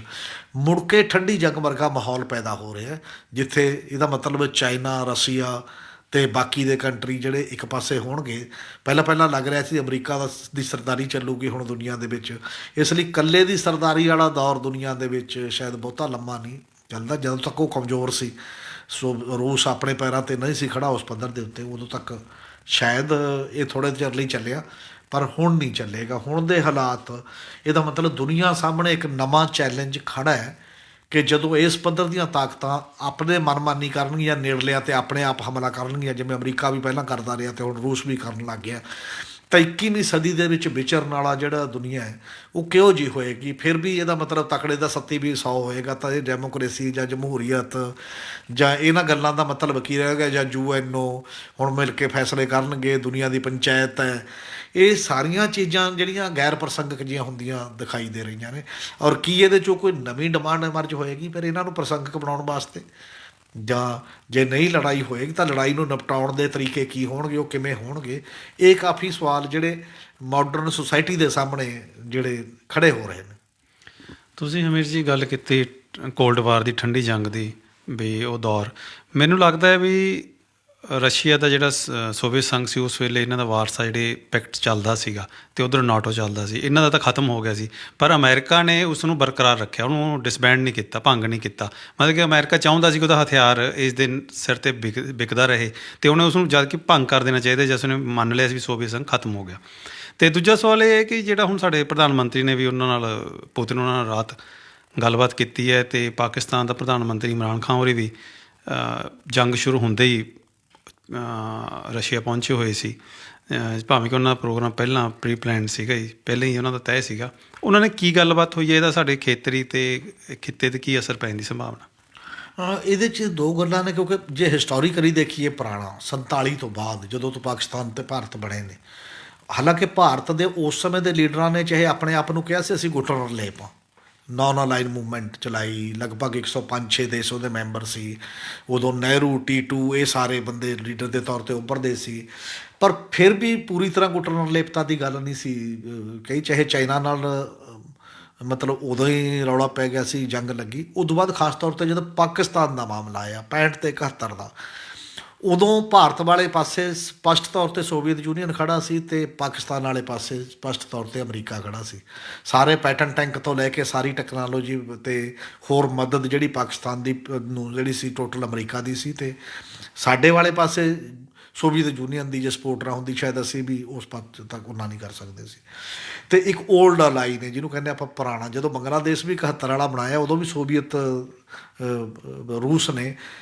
ਮੁੜ ਕੇ ਠੰਡੀ ਜੰਗ ਵਰਗਾ ਮਾਹੌਲ ਪੈਦਾ ਹੋ ਰਿਹਾ, ਜਿੱਥੇ ਇਹਦਾ ਮਤਲਬ ਚਾਈਨਾ, ਰਸ਼ੀਆ ਅਤੇ ਬਾਕੀ ਦੇ ਕੰਟਰੀ ਜਿਹੜੇ ਇੱਕ ਪਾਸੇ ਹੋਣਗੇ। ਪਹਿਲਾਂ ਲੱਗ ਰਿਹਾ ਸੀ ਅਮਰੀਕਾ ਦੀ ਸਰਦਾਰੀ ਚੱਲੂਗੀ ਹੁਣ ਦੁਨੀਆ ਦੇ ਵਿੱਚ, ਇਸ ਲਈ ਇਕੱਲੇ ਦੀ ਸਰਦਾਰੀ ਵਾਲਾ ਦੌਰ ਦੁਨੀਆ ਦੇ ਵਿੱਚ ਸ਼ਾਇਦ ਬਹੁਤਾ ਲੰਮਾ ਨਹੀਂ ਚੱਲਦਾ। ਜਦੋਂ ਤੱਕ ਉਹ ਕਮਜ਼ੋਰ ਸੀ, ਰੂਸ ਆਪਣੇ ਪੈਰਾਂ 'ਤੇ ਨਹੀਂ ਸੀ ਖੜ੍ਹਾ ਉਸ ਪੱਧਰ ਦੇ ਉੱਤੇ, ਉਦੋਂ ਤੱਕ ਸ਼ਾਇਦ ਇਹ ਥੋੜ੍ਹੇ ਚਿਰ ਲਈ ਚੱਲਿਆ, ਪਰ ਹੁਣ ਨਹੀਂ ਚੱਲੇਗਾ। ਹੁਣ ਦੇ ਹਾਲਾਤ, ਇਹਦਾ ਮਤਲਬ ਦੁਨੀਆ ਸਾਹਮਣੇ ਇੱਕ ਨਵਾਂ ਚੈਲੰਜ ਖੜ੍ਹਾ ਹੈ ਕਿ ਜਦੋਂ ਇਸ ਪੱਧਰ ਦੀਆਂ ਤਾਕਤਾਂ ਆਪਣੇ ਮਨਮਾਨੀ ਕਰਨਗੀਆਂ, ਨੇੜਲਿਆਂ 'ਤੇ ਆਪਣੇ ਆਪ ਹਮਲਾ ਕਰਨਗੀਆਂ, ਜਿਵੇਂ ਅਮਰੀਕਾ ਵੀ ਪਹਿਲਾਂ ਕਰਦਾ ਰਿਹਾ ਅਤੇ ਹੁਣ ਰੂਸ ਵੀ ਕਰਨ ਲੱਗ ਗਿਆ, ਤਾਂ 21ਵੀਂ ਸਦੀ ਦੇ ਵਿੱਚ ਵਿਚਰਨ ਵਾਲਾ ਜਿਹੜਾ ਦੁਨੀਆ ਹੈ ਉਹ ਕਿਹੋ ਜਿਹੀ ਹੋਏਗੀ। ਫਿਰ ਵੀ ਇਹਦਾ ਮਤਲਬ ਤਕੜੇ ਦਾ 70 ਵੀ 100 ਹੋਏਗਾ, ਤਾਂ ਇਹ ਡੈਮੋਕ੍ਰੇਸੀ ਜਾਂ ਜਮਹੂਰੀਅਤ ਜਾਂ ਇਹਨਾਂ ਗੱਲਾਂ ਦਾ ਮਤਲਬ ਕੀ ਰਹੇਗਾ, ਜਾਂ UNO ਹੁਣ ਮਿਲ ਕੇ ਫੈਸਲੇ ਕਰਨਗੇ, ਦੁਨੀਆ ਦੀ ਪੰਚਾਇਤ ਹੈ, ਇਹ ਸਾਰੀਆਂ ਚੀਜ਼ਾਂ ਜਿਹੜੀਆਂ ਗੈਰ ਪ੍ਰਸੰਗਕ ਜਿਹੀਆਂ ਹੁੰਦੀਆਂ ਦਿਖਾਈ ਦੇ ਰਹੀਆਂ ਨੇ। ਔਰ ਕੀ ਇਹਦੇ 'ਚੋਂ ਕੋਈ ਨਵੀਂ ਡਿਮਾਂਡ ਐਮਰਜ ਹੋਏਗੀ ਫਿਰ ਇਹਨਾਂ ਨੂੰ ਪ੍ਰਸੰਗਕ ਬਣਾਉਣ ਵਾਸਤੇ, ਜਾਂ ਜੇ ਨਹੀਂ ਲੜਾਈ ਹੋਏਗੀ ਤਾਂ ਲੜਾਈ ਨੂੰ ਨਿਪਟਾਉਣ ਦੇ ਤਰੀਕੇ ਕੀ ਹੋਣਗੇ, ਉਹ ਕਿਵੇਂ ਹੋਣਗੇ। ਇਹ ਕਾਫੀ ਸਵਾਲ ਜਿਹੜੇ ਮਾਡਰਨ ਸੁਸਾਇਟੀ ਦੇ ਸਾਹਮਣੇ ਜਿਹੜੇ ਖੜ੍ਹੇ ਹੋ ਰਹੇ ਨੇ। ਤੁਸੀਂ ਹਮੀਰ ਜੀ ਗੱਲ ਕੀਤੀ ਕੋਲਡ ਵਾਰ ਦੀ, ਠੰਡੀ ਜੰਗ ਦੀ, ਵੀ ਉਹ ਦੌਰ, ਮੈਨੂੰ ਲੱਗਦਾ ਹੈ ਵੀ ਰਸ਼ੀਆ ਦਾ ਜਿਹੜਾ ਸੋਵੀਅਤ ਸੰਘ ਸੀ ਉਸ ਵੇਲੇ ਇਹਨਾਂ ਦਾ ਵਾਰਸਾ ਜਿਹੜੇ ਪੈਕਟ ਚੱਲਦਾ ਸੀਗਾ, ਅਤੇ ਉੱਧਰ ਨਾਟੋ ਚੱਲਦਾ ਸੀ, ਇਹਨਾਂ ਦਾ ਤਾਂ ਖਤਮ ਹੋ ਗਿਆ ਸੀ, ਪਰ ਅਮਰੀਕਾ ਨੇ ਉਸ ਨੂੰ ਬਰਕਰਾਰ ਰੱਖਿਆ, ਉਹਨੂੰ ਡਿਸਬੈਂਡ ਨਹੀਂ ਕੀਤਾ, ਭੰਗ ਨਹੀਂ ਕੀਤਾ। ਮਤਲਬ ਕਿ ਅਮਰੀਕਾ ਚਾਹੁੰਦਾ ਸੀ ਕਿ ਉਹਦਾ ਹਥਿਆਰ ਇਸ ਦੇ ਸਿਰ 'ਤੇ ਵਿਕਦਾ ਰਹੇ, ਅਤੇ ਉਹਨੇ ਉਸ ਨੂੰ ਜਦ ਕਿ ਭੰਗ ਕਰ ਦੇਣਾ ਚਾਹੀਦਾ, ਜਿਸ ਨੇ ਮੰਨ ਲਿਆ ਸੀ ਵੀ ਸੋਵੀਅਤ ਸੰਘ ਖਤਮ ਹੋ ਗਿਆ। ਅਤੇ ਦੂਜਾ ਸਵਾਲ ਇਹ ਹੈ ਕਿ ਜਿਹੜਾ ਹੁਣ ਸਾਡੇ ਪ੍ਰਧਾਨ ਮੰਤਰੀ ਨੇ ਵੀ ਉਹਨਾਂ ਨਾਲ, ਪੁਤਿਨ ਉਹਨਾਂ ਨਾਲ ਰਾਤ ਗੱਲਬਾਤ ਕੀਤੀ ਹੈ, ਅਤੇ ਪਾਕਿਸਤਾਨ ਦਾ ਪ੍ਰਧਾਨ ਮੰਤਰੀ ਇਮਰਾਨ ਖਾਨ ਹੋਰੀ ਵੀ ਜੰਗ ਸ਼ੁਰੂ ਹੁੰਦੇ ਹੀ ਰਸ਼ੀਆ ਪਹੁੰਚੇ ਹੋਏ ਸੀ। ਭਾਵੇਂ ਕਿ ਉਹਨਾਂ ਦਾ ਪ੍ਰੋਗਰਾਮ ਪਹਿਲਾਂ ਪ੍ਰੀ ਪਲੈਨਡ ਸੀਗਾ ਜੀ, ਪਹਿਲਾਂ ਹੀ ਉਹਨਾਂ ਦਾ ਤੈਅ ਸੀਗਾ। ਉਹਨਾਂ ਨੇ ਕੀ ਗੱਲਬਾਤ ਹੋਈ ਹੈ, ਇਹਦਾ ਸਾਡੇ ਖੇਤਰੀ ਅਤੇ ਖਿੱਤੇ 'ਤੇ ਕੀ ਅਸਰ ਪੈਣ ਦੀ ਸੰਭਾਵਨਾ? ਇਹਦੇ 'ਚ ਦੋ ਗੱਲਾਂ ਨੇ, ਕਿਉਂਕਿ ਜੇ ਹਿਸਟੋਰੀਕਲੀ ਦੇਖੀਏ ਪੁਰਾਣਾ 47 ਤੋਂ ਬਾਅਦ ਜਦੋਂ ਤੋਂ ਪਾਕਿਸਤਾਨ ਅਤੇ ਭਾਰਤ ਬਣੇ ਨੇ, ਹਾਲਾਂਕਿ ਭਾਰਤ ਦੇ ਉਸ ਸਮੇਂ ਦੇ ਲੀਡਰਾਂ ਨੇ ਚਾਹੇ ਆਪਣੇ ਆਪ ਨੂੰ ਕਿਹਾ ਸੀ ਅਸੀਂ ਗੁੱਟਰ ਲੇਪ ਹਾਂ, ਨੌਨ ਅਲਾਈਨ ਮੂਵਮੈਂਟ ਚਲਾਈ, ਲਗਭਗ 105-6 ਦੇਸ਼ ਉਹਦੇ ਮੈਂਬਰ ਸੀ। ਉਦੋਂ ਨਹਿਰੂ, ਟੀਟੂ, ਇਹ ਸਾਰੇ ਬੰਦੇ ਲੀਡਰ ਦੇ ਤੌਰ 'ਤੇ ਉੱਭਰਦੇ ਸੀ, ਪਰ ਫਿਰ ਵੀ ਪੂਰੀ ਤਰ੍ਹਾਂ ਗੁੱਟਰਲੇਪਤਾ ਦੀ ਗੱਲ ਨਹੀਂ ਸੀ ਕਹੀ। ਚਾਹੇ ਚਾਈਨਾ ਨਾਲ ਮਤਲਬ ਉਦੋਂ ਹੀ ਰੌਲਾ ਪੈ ਗਿਆ ਸੀ, ਜੰਗ ਲੱਗੀ। ਉਦੋਂ ਬਾਅਦ ਖਾਸ ਤੌਰ 'ਤੇ ਜਦੋਂ ਪਾਕਿਸਤਾਨ ਦਾ ਮਾਮਲਾ ਆਇਆ 65 ਤੇ 71 ਦਾ, ਉਦੋਂ ਭਾਰਤ ਵਾਲੇ ਪਾਸੇ ਸਪਸ਼ਟ ਤੌਰ 'ਤੇ ਸੋਵੀਅਤ ਯੂਨੀਅਨ ਖੜ੍ਹਾ ਸੀ ਅਤੇ ਪਾਕਿਸਤਾਨ ਵਾਲੇ ਪਾਸੇ ਸਪਸ਼ਟ ਤੌਰ 'ਤੇ ਅਮਰੀਕਾ ਖੜ੍ਹਾ ਸੀ। ਸਾਰੇ ਪੈਟਨ ਟੈਂਕ ਤੋਂ ਲੈ ਕੇ ਸਾਰੀ ਟੈਕਨੋਲੋਜੀ ਅਤੇ ਹੋਰ ਮਦਦ ਜਿਹੜੀ ਪਾਕਿਸਤਾਨ ਦੀ ਨੂੰ ਜਿਹੜੀ ਸੀ ਟੋਟਲ ਅਮਰੀਕਾ ਦੀ ਸੀ, ਅਤੇ ਸਾਡੇ ਵਾਲੇ ਪਾਸੇ ਸੋਵੀਅਤ ਯੂਨੀਅਨ ਦੀ ਜੇ ਸਪੋਰਟ ਨਾ ਹੁੰਦੀ ਸ਼ਾਇਦ ਅਸੀਂ ਵੀ ਉਸ ਪੱਖ ਤੱਕ ਉਹਨਾਂ ਨਹੀਂ ਕਰ ਸਕਦੇ ਸੀ। ਅਤੇ ਇੱਕ ਓਲਡ ਅਲਾਈ ਨੇ ਜਿਹਨੂੰ ਕਹਿੰਦੇ ਆਪਾਂ ਪੁਰਾਣਾ, ਜਦੋਂ ਬੰਗਲਾਦੇਸ਼ ਵੀ 71 ਵਾਲਾ ਬਣਾਇਆ ਉਦੋਂ ਵੀ ਸੋਵੀਅਤ ਰੂਸ ਨੇ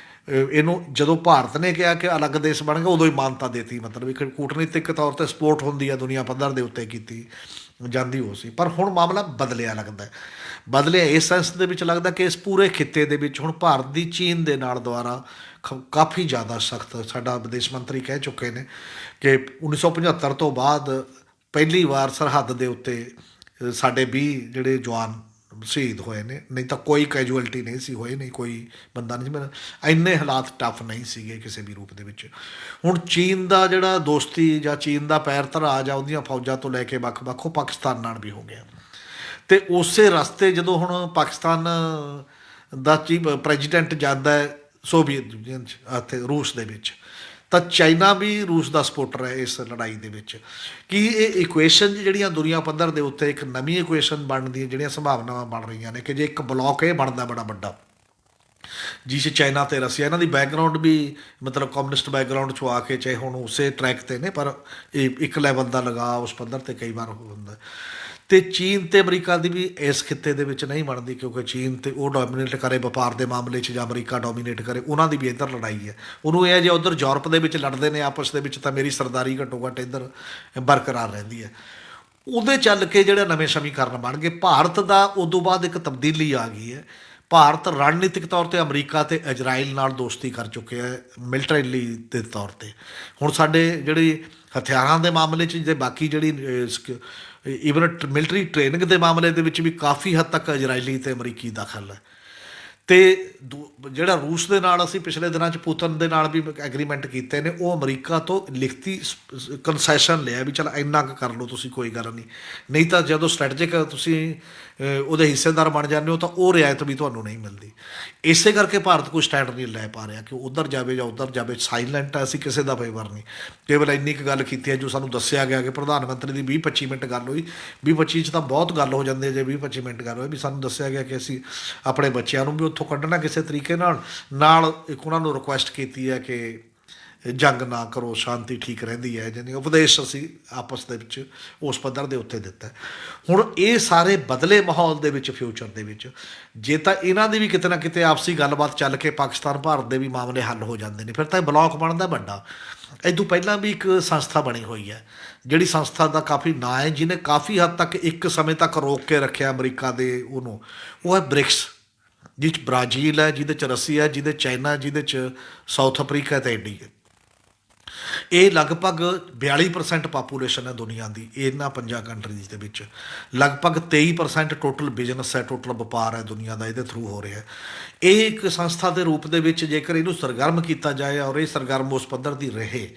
ਇਹਨੂੰ, ਜਦੋਂ ਭਾਰਤ ਨੇ ਕਿਹਾ ਕਿ ਅਲੱਗ ਦੇਸ਼ ਬਣ ਗਿਆ ਉਦੋਂ ਹੀ ਮਾਨਤਾ ਦੇਤੀ। ਮਤਲਬ ਇੱਕ ਕੂਟਨੀਤਿਕ ਤੌਰ 'ਤੇ ਸਪੋਰਟ ਹੁੰਦੀ ਹੈ ਦੁਨੀਆ ਪੱਧਰ ਦੇ ਉੱਤੇ ਕੀਤੀ ਜਾਂਦੀ ਹੋ ਸੀ। ਪਰ ਹੁਣ ਮਾਮਲਾ ਬਦਲਿਆ ਲੱਗਦਾ, ਬਦਲਿਆ ਇਸ ਸੈਂਸ ਦੇ ਵਿੱਚ ਲੱਗਦਾ ਕਿ ਇਸ ਪੂਰੇ ਖਿੱਤੇ ਦੇ ਵਿੱਚ ਹੁਣ ਭਾਰਤ ਦੀ ਚੀਨ ਦੇ ਨਾਲ ਦੁਆਰਾ ਕਾਫੀ ਜ਼ਿਆਦਾ ਸਖਤ, ਸਾਡਾ ਵਿਦੇਸ਼ ਮੰਤਰੀ ਕਹਿ ਚੁੱਕੇ ਨੇ ਕਿ 1975 ਤੋਂ ਬਾਅਦ ਪਹਿਲੀ ਵਾਰ ਸਰਹੱਦ ਦੇ ਉੱਤੇ ਸਾਡੇ 20 ਜਿਹੜੇ ਜਵਾਨ ਸ਼ਹੀਦ ਹੋਏ ਨੇ, ਨਹੀਂ ਤਾਂ ਕੋਈ ਕੈਜੂਅਲਟੀ ਨਹੀਂ ਸੀ ਹੋਈ, ਨਹੀਂ ਕੋਈ ਬੰਦਾ ਨਹੀਂ ਸੀ। ਇੰਨੇ ਹਾਲਾਤ ਟਫ ਨਹੀਂ ਸੀਗੇ ਕਿਸੇ ਵੀ ਰੂਪ ਦੇ ਵਿੱਚ। ਹੁਣ ਚੀਨ ਦਾ ਜਿਹੜਾ ਦੋਸਤੀ ਜਾਂ ਚੀਨ ਦਾ ਪੈਰ ਧਰਾ ਜਾਂ ਉਹਦੀਆਂ ਫੌਜਾਂ ਤੋਂ ਲੈ ਕੇ ਵੱਖ-ਵੱਖ ਉਹ ਪਾਕਿਸਤਾਨ ਨਾਲ ਵੀ ਹੋ ਗਿਆ, ਅਤੇ ਉਸੇ ਰਸਤੇ ਜਦੋਂ ਹੁਣ ਪਾਕਿਸਤਾਨ ਦਾ ਚੀਫ ਪ੍ਰੈਜ਼ੀਡੈਂਟ ਜਾਂਦਾ ਹੈ ਸੋਵੀਅਤ ਯੂਨੀਅਨ 'ਚ ਇੱਥੇ ਰੂਸ ਦੇ ਵਿੱਚ, ਤਾਂ ਚਾਈਨਾ ਵੀ ਰੂਸ ਦਾ ਸਪੋਰਟਰ ਹੈ ਇਸ ਲੜਾਈ ਦੇ ਵਿੱਚ। ਕਿ ਇਹ ਇਕੁਏਸ਼ਨ ਜਿਹੜੀਆਂ ਦੁਨੀਆ ਪੱਧਰ ਦੇ ਉੱਤੇ ਇੱਕ ਨਵੀਂ ਇਕੁਏਸ਼ਨ ਬਣਨ ਦੀਆਂ ਜਿਹੜੀਆਂ ਸੰਭਾਵਨਾਵਾਂ ਬਣ ਰਹੀਆਂ ਨੇ, ਕਿ ਜੇ ਇੱਕ ਬਲੋਕ ਇਹ ਬਣਦਾ ਬੜਾ ਵੱਡਾ ਜਿਸ 'ਚ ਚਾਈਨਾ ਅਤੇ ਰਸੀਆ, ਇਹਨਾਂ ਦੀ ਬੈਕਗਰਾਊਂਡ ਵੀ ਮਤਲਬ ਕਮਿਊਨਿਸਟ ਬੈਕਗਰਾਊਂਡ 'ਚੋਂ ਆ ਕੇ, ਚਾਹੇ ਹੁਣ ਉਸੇ ਟਰੈਕ 'ਤੇ ਨੇ ਪਰ ਇਹ ਇੱਕ ਲੈਵਲ ਦਾ ਲਗਾ ਉਸ ਪੱਧਰ 'ਤੇ ਕਈ ਵਾਰ ਹੁੰਦਾ। ਅਤੇ ਚੀਨ ਅਤੇ ਅਮਰੀਕਾ ਦੀ ਵੀ ਇਸ ਖਿੱਤੇ ਦੇ ਵਿੱਚ ਨਹੀਂ ਬਣਦੀ, ਕਿਉਂਕਿ ਚੀਨ ਅਤੇ ਉਹ ਡੋਮੀਨੇਟ ਕਰੇ ਵਪਾਰ ਦੇ ਮਾਮਲੇ 'ਚ ਜਾਂ ਅਮਰੀਕਾ ਡੋਮੀਨੇਟ ਕਰੇ, ਉਹਨਾਂ ਦੀ ਵੀ ਇੱਧਰ ਲੜਾਈ ਹੈ। ਉਹਨੂੰ ਇਹ ਹੈ ਜੇ ਉੱਧਰ ਯੂਰਪ ਦੇ ਵਿੱਚ ਲੜਦੇ ਨੇ ਆਪਸ ਦੇ ਵਿੱਚ ਤਾਂ ਮੇਰੀ ਸਰਦਾਰੀ ਘੱਟੋ ਘੱਟ ਇੱਧਰ ਬਰਕਰਾਰ ਰਹਿੰਦੀ ਹੈ। ਉਹਦੇ ਚੱਲ ਕੇ ਜਿਹੜੇ ਨਵੇਂ ਸਮੀਕਰਨ ਬਣ ਗਏ। ਭਾਰਤ ਦਾ ਉਦੋਂ ਬਾਅਦ ਇੱਕ ਤਬਦੀਲੀ ਆ ਗਈ ਹੈ। ਭਾਰਤ ਰਣਨੀਤਿਕ ਤੌਰ 'ਤੇ ਅਮਰੀਕਾ ਅਤੇ ਇਜ਼ਰਾਈਲ ਨਾਲ ਦੋਸਤੀ ਕਰ ਚੁੱਕਿਆ ਹੈ ਮਿਲਟਰੀਲੀ ਦੇ ਤੌਰ 'ਤੇ। ਹੁਣ ਸਾਡੇ ਜਿਹੜੀ ਹਥਿਆਰਾਂ ਦੇ ਮਾਮਲੇ 'ਚ, ਜੇ ਬਾਕੀ ਜਿਹੜੀ ਈਵਨ ਮਿਲਟਰੀ ਟ੍ਰੇਨਿੰਗ ਦੇ ਮਾਮਲੇ ਦੇ ਵਿੱਚ ਵੀ ਕਾਫੀ ਹੱਦ ਤੱਕ ਇਜ਼ਰਾਈਲੀ ਅਤੇ ਅਮਰੀਕੀ ਦਖਲ ਹੈ। ਅਤੇ ਜਿਹੜਾ ਰੂਸ ਦੇ ਨਾਲ ਅਸੀਂ ਪਿਛਲੇ ਦਿਨਾਂ 'ਚ ਪੁਤਨ ਦੇ ਨਾਲ ਵੀ ਐਗਰੀਮੈਂਟ ਕੀਤੇ ਨੇ, ਉਹ ਅਮਰੀਕਾ ਤੋਂ ਲਿਖਤੀ ਕੰਸੈਸ਼ਨ ਲਿਆ ਵੀ ਚੱਲ ਇੰਨਾ ਕੁ ਕਰ ਲਓ ਤੁਸੀਂ, ਕੋਈ ਗੱਲ ਨਹੀਂ, ਨਹੀਂ ਤਾਂ ਜਦੋਂ ਸਟ੍ਰੈਟਜਿਕ ਤੁਸੀਂ ਉਹਦੇ ਹਿੱਸੇਦਾਰ ਬਣ ਜਾਂਦੇ ਹੋ ਤਾਂ ਉਹ ਰਿਆਇਤ ਵੀ ਤੁਹਾਨੂੰ ਨਹੀਂ ਮਿਲਦੀ। ਇਸੇ ਕਰਕੇ ਭਾਰਤ ਕੋਈ ਸਟੈਂਡ ਨਹੀਂ ਲੈ ਪਾ ਰਿਹਾ ਕਿ ਉੱਧਰ ਜਾਵੇ ਜਾਂ ਉੱਧਰ ਜਾਵੇ, ਸਾਈਲੈਂਟ ਹੈ, ਅਸੀਂ ਕਿਸੇ ਦਾ ਫੇਵਰ ਨਹੀਂ। ਕੇਵਲ ਇੰਨੀ ਕੁ ਗੱਲ ਕੀਤੀ ਹੈ ਜੋ ਸਾਨੂੰ ਦੱਸਿਆ ਗਿਆ ਕਿ ਪ੍ਰਧਾਨ ਮੰਤਰੀ ਦੀ 20-25 ਮਿੰਟ ਗੱਲ ਹੋਈ। 20-25 'ਚ ਤਾਂ ਬਹੁਤ ਗੱਲ ਹੋ ਜਾਂਦੀ ਹੈ, ਜੇ 20-25 ਮਿੰਟ ਗੱਲ ਹੋਈ ਵੀ ਸਾਨੂੰ ਦੱਸਿਆ ਗਿਆ ਕਿ ਅਸੀਂ ਆਪਣੇ ਬੱਚਿਆਂ ਨੂੰ ਵੀ ਉੱਥੋਂ ਕੱਢਣਾ ਕਿਸੇ ਤਰੀਕੇ ਨਾਲ ਇੱਕ ਉਹਨਾਂ ਨੂੰ ਰਿਕੁਐਸਟ ਕੀਤੀ ਹੈ ਕਿ ਜੰਗ ਨਾ ਕਰੋ, ਸ਼ਾਂਤੀ ਠੀਕ ਰਹਿੰਦੀ ਹੈ, ਜਾਨੀ ਉਪਦੇਸ਼ ਅਸੀਂ ਆਪਸ ਦੇ ਵਿੱਚ ਉਸ ਪੱਧਰ ਦੇ ਉੱਤੇ ਦਿੱਤਾ। ਹੁਣ ਇਹ ਸਾਰੇ ਬਦਲੇ ਮਾਹੌਲ ਦੇ ਵਿੱਚ ਫਿਊਚਰ ਦੇ ਵਿੱਚ ਜੇ ਤਾਂ ਇਹਨਾਂ ਦੀ ਵੀ ਕਿਤੇ ਨਾ ਕਿਤੇ ਆਪਸੀ ਗੱਲਬਾਤ ਚੱਲ ਕੇ ਪਾਕਿਸਤਾਨ ਭਾਰਤ ਦੇ ਵੀ ਮਾਮਲੇ ਹੱਲ ਹੋ ਜਾਂਦੇ ਨੇ, ਫਿਰ ਤਾਂ ਇਹ ਬਲੋਕ ਬਣਦਾ ਵੱਡਾ। ਇਹ ਤੋਂ ਪਹਿਲਾਂ ਵੀ ਇੱਕ ਸੰਸਥਾ ਬਣੀ ਹੋਈ ਹੈ, ਜਿਹੜੀ ਸੰਸਥਾ ਦਾ ਕਾਫੀ ਨਾਂ ਹੈ, ਜਿਹਨੇ ਕਾਫੀ ਹੱਦ ਤੱਕ ਇੱਕ ਸਮੇਂ ਤੱਕ ਰੋਕ ਕੇ ਰੱਖਿਆ ਅਮਰੀਕਾ ਦੇ ਉਹਨੂੰ, ਉਹ ਹੈ ਬ੍ਰਿਕਸ, ਜਿਹ 'ਚ ਬ੍ਰਾਜ਼ੀਲ ਹੈ, ਜਿਹਦੇ 'ਚ ਰਸੀਆ, ਜਿਹਦੇ 'ਚ ਚਾਈਨਾ, ਜਿਹਦੇ 'ਚ ਸਾਊਥ ਅਫਰੀਕਾ ਅਤੇ ਇੰਡੀਆ। ਇਹ ਲਗਭਗ 42% ਪਾਪੂਲੇਸ਼ਨ ਹੈ ਦੁਨੀਆ ਦੀ ਇਹਨਾਂ 5 ਕੰਟਰੀਜ਼ ਦੇ ਵਿੱਚ। ਲਗਭਗ 23% ਟੋਟਲ ਬਿਜ਼ਨਸ ਹੈ, ਟੋਟਲ ਵਪਾਰ ਹੈ ਦੁਨੀਆ ਦਾ ਇਹਦੇ ਥਰੂ ਹੋ ਰਿਹਾ। ਇਹ ਇੱਕ ਸੰਸਥਾ ਦੇ ਰੂਪ ਦੇ ਵਿੱਚ ਜੇਕਰ ਇਹਨੂੰ ਸਰਗਰਮ ਕੀਤਾ ਜਾਏ ਔਰ ਇਹ ਸਰਗਰਮ ਉਸ ਪੱਧਰ ਦੀ ਰਹੇ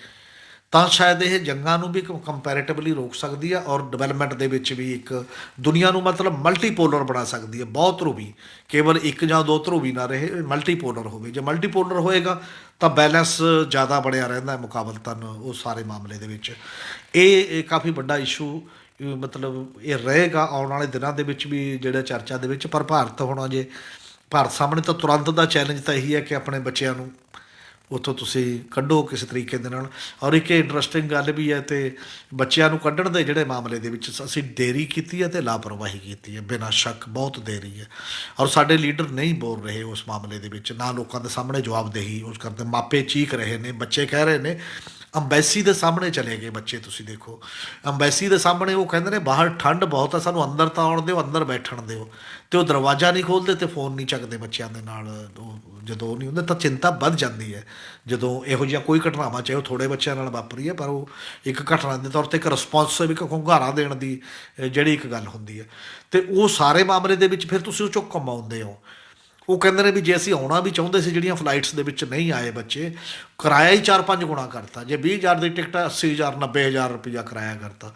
ਤਾਂ ਸ਼ਾਇਦ ਇਹ ਜੰਗਾਂ ਨੂੰ ਵੀ ਕੰਪੈਰੇਟਿਵਲੀ ਰੋਕ ਸਕਦੀ ਹੈ ਔਰ ਡਿਵੈਲਪਮੈਂਟ ਦੇ ਵਿੱਚ ਵੀ ਇੱਕ ਦੁਨੀਆ ਨੂੰ ਮਤਲਬ ਮਲਟੀਪੋਲਰ ਬਣਾ ਸਕਦੀ ਹੈ। ਬਹੁਤ ਧਰੂਵੀ, ਕੇਵਲ ਇੱਕ ਜਾਂ ਦੋ ਧਰੂਵੀ ਨਾ ਰਹੇ, ਮਲਟੀਪੋਲਰ ਹੋਵੇ। ਜੇ ਮਲਟੀਪੋਲਰ ਹੋਏਗਾ ਤਾਂ ਬੈਲੈਂਸ ਜ਼ਿਆਦਾ ਬਣਿਆ ਰਹਿੰਦਾ ਹੈ ਮੁਕਾਬਲਤਨ ਉਹ ਸਾਰੇ ਮਾਮਲੇ ਦੇ ਵਿੱਚ। ਇਹ ਕਾਫੀ ਵੱਡਾ ਇਸ਼ੂ ਮਤਲਬ ਇਹ ਰਹੇਗਾ ਆਉਣ ਵਾਲੇ ਦਿਨਾਂ ਦੇ ਵਿੱਚ ਵੀ ਜਿਹੜਾ ਚਰਚਾ ਦੇ ਵਿੱਚ। ਪਰ ਭਾਰਤ ਹੁਣ ਅਜੇ ਭਾਰਤ ਸਾਹਮਣੇ ਤਾਂ ਤੁਰੰਤ ਦਾ ਚੈਲੰਜ ਤਾਂ ਇਹੀ ਹੈ ਕਿ ਆਪਣੇ ਬੱਚਿਆਂ ਨੂੰ ਉੱਥੋਂ ਤੁਸੀਂ ਕੱਢੋ ਕਿਸੇ ਤਰੀਕੇ ਦੇ ਨਾਲ। ਔਰ ਇੱਕ ਇੰਟਰਸਟਿੰਗ ਗੱਲ ਵੀ ਹੈ, ਤੇ ਬੱਚਿਆਂ ਨੂੰ ਕੱਢਣ ਦੇ ਜਿਹੜੇ ਮਾਮਲੇ ਦੇ ਵਿੱਚ ਅਸੀਂ ਦੇਰੀ ਕੀਤੀ ਹੈ ਤੇ ਲਾਪਰਵਾਹੀ ਕੀਤੀ ਹੈ, ਬਿਨਾਂ ਸ਼ੱਕ ਬਹੁਤ ਦੇਰੀ ਹੈ। ਔਰ ਸਾਡੇ ਲੀਡਰ ਨਹੀਂ ਬੋਲ ਰਹੇ ਉਸ ਮਾਮਲੇ ਦੇ ਵਿੱਚ, ਨਾ ਲੋਕਾਂ ਦੇ ਸਾਹਮਣੇ ਜਵਾਬਦੇਹੀ ਉਸ ਕਰਦੇ। ਮਾਪੇ ਚੀਕ ਰਹੇ ਨੇ, ਬੱਚੇ ਕਹਿ ਰਹੇ ਨੇ। ਅੰਬੈਸੀ ਦੇ ਸਾਹਮਣੇ ਚਲੇ ਗਏ ਬੱਚੇ, ਤੁਸੀਂ ਦੇਖੋ ਅੰਬੈਸੀ ਦੇ ਸਾਹਮਣੇ ਉਹ ਕਹਿੰਦੇ ਨੇ ਬਾਹਰ ਠੰਡ ਬਹੁਤ ਆ, ਸਾਨੂੰ ਅੰਦਰ ਤਾਂ ਆਉਣ ਦਿਓ, ਅੰਦਰ ਬੈਠਣ ਦਿਓ, ਤੇ ਉਹ ਦਰਵਾਜ਼ਾ ਨਹੀਂ ਖੋਲ੍ਹਦੇ ਤੇ ਫੋਨ ਨਹੀਂ ਚੱਕਦੇ ਬੱਚਿਆਂ ਦੇ ਨਾਲ। ਉਹ ਜਦੋਂ ਉਹ ਨਹੀਂ ਹੁੰਦੇ ਤਾਂ ਚਿੰਤਾ ਵੱਧ ਜਾਂਦੀ ਹੈ, ਜਦੋਂ ਇਹੋ ਜਿਹੀਆਂ ਕੋਈ ਘਟਨਾਵਾਂ, ਚਾਹੇ ਉਹ ਥੋੜ੍ਹੇ ਬੱਚਿਆਂ ਨਾਲ ਵਾਪਰੀ ਹੈ, ਪਰ ਉਹ ਇੱਕ ਘਟਨਾ ਦੇ ਤੌਰ 'ਤੇ ਇੱਕ ਰਿਸਪੌਂਸਿਵ, ਇੱਕ ਹੁੰਗਾਰਾ ਦੇਣ ਦੀ ਜਿਹੜੀ ਇੱਕ ਗੱਲ ਹੁੰਦੀ ਹੈ। ਅਤੇ ਉਹ ਸਾਰੇ ਮਾਮਲੇ ਦੇ ਵਿੱਚ ਫਿਰ ਤੁਸੀਂ ਉਹ ਚੋਂ ਕਮਾਉਂਦੇ ਹੋ। ਉਹ ਕਹਿੰਦੇ ਨੇ ਵੀ ਜੇ ਅਸੀਂ ਆਉਣਾ ਵੀ ਚਾਹੁੰਦੇ ਸੀ, ਜਿਹੜੀਆਂ ਫਲਾਈਟਸ ਦੇ ਵਿੱਚ ਨਹੀਂ ਆਏ ਬੱਚੇ, ਕਿਰਾਇਆ ਹੀ 4-5 ਗੁਣਾ ਕਰਤਾ। ਜੇ 20,000 ਦੀ ਟਿਕਟ 80,000 90,000 ਰੁਪਈਆ ਕਿਰਾਇਆ ਕਰਤਾ।